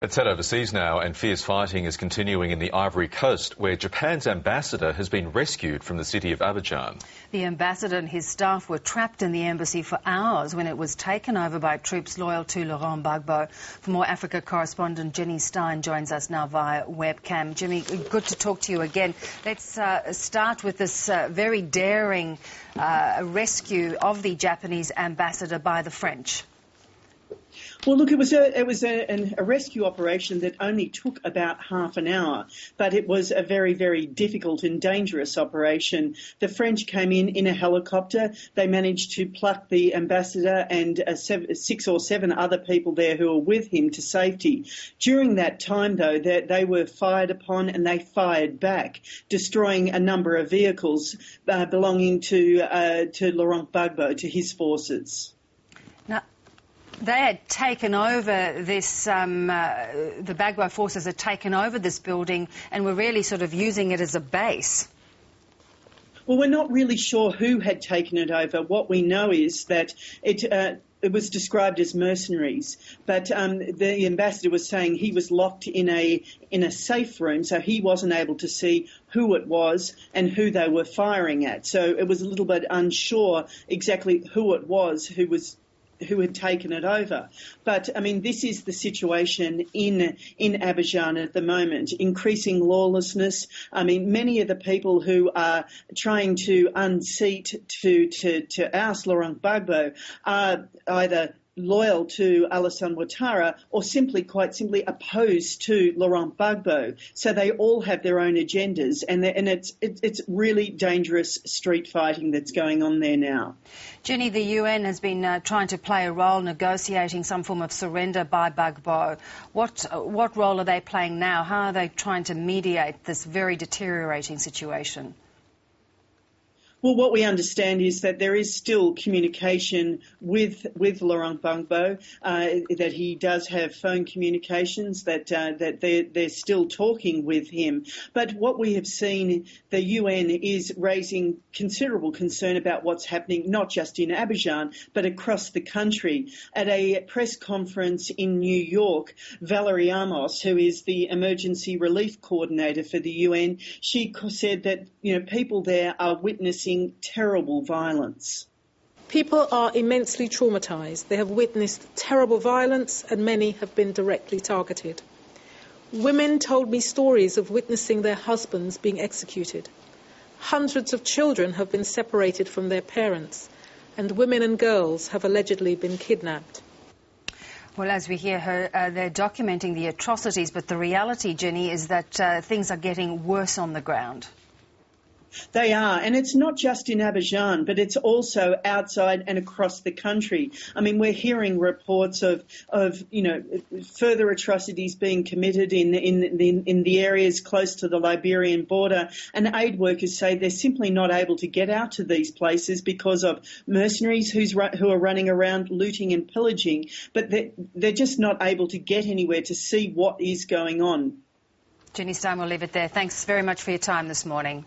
Let's head overseas now, and fierce fighting is continuing in the Ivory Coast, where Japan's ambassador has been rescued from the city of Abidjan. The ambassador and his staff were trapped in the embassy for hours when it was taken over by troops loyal to Laurent Gbagbo. For more, Africa correspondent Ginny Stein joins us now via webcam. Jimmy, good to talk to you again. Let's start with this very daring rescue of the Japanese ambassador by the French. Well, look, it was a rescue operation that only took about half an hour, but it was a very, very difficult and dangerous operation. The French came in a helicopter. They managed to pluck the ambassador and 6 or 7 other people there who were with him to safety. During that time, though, they were fired upon and they fired back, destroying a number of vehicles belonging to Laurent Gbagbo, to his forces. Now, they had taken over this, the Gbagbo forces had taken over this building and were really sort of using it as a base. Well, we're not really sure who had taken it over. What we know is that it was described as mercenaries, but the ambassador was saying he was locked in a safe room, so he wasn't able to see who it was and who they were firing at. So it was a little bit unsure exactly who it was who had taken it over. But, I mean, this is the situation in Abidjan at the moment. Increasing lawlessness. I mean, many of the people who are trying to unseat, to oust Laurent Gbagbo are either loyal to Alassane Ouattara or quite simply opposed to Laurent Gbagbo. So they all have their own agendas, and it's really dangerous street fighting that's going on there now. Ginny, the UN has been trying to play a role negotiating some form of surrender by Gbagbo. What role are they playing now? How are they trying to mediate this very deteriorating situation? Well, what we understand is that there is still communication with Laurent Gbagbo, that he does have phone communications, that they're still talking with him. But what we have seen, the UN is raising considerable concern about what's happening, not just in Abidjan, but across the country. At a press conference in New York, Valerie Amos, who is the emergency relief coordinator for the UN, she said that, people there are witnessing terrible violence. People are immensely traumatised. They have witnessed terrible violence and many have been directly targeted. Women told me stories of witnessing their husbands being executed. Hundreds of children have been separated from their parents, and women and girls have allegedly been kidnapped. Well, as we hear her, they're documenting the atrocities, but the reality, Ginny, is that things are getting worse on the ground. They are, and it's not just in Abidjan, but it's also outside and across the country. I mean, we're hearing reports of further atrocities being committed in the areas close to the Liberian border, and aid workers say they're simply not able to get out to these places because of mercenaries who are running around looting and pillaging, but they're just not able to get anywhere to see what is going on. Ginny Stein, we'll leave it there. Thanks very much for your time this morning.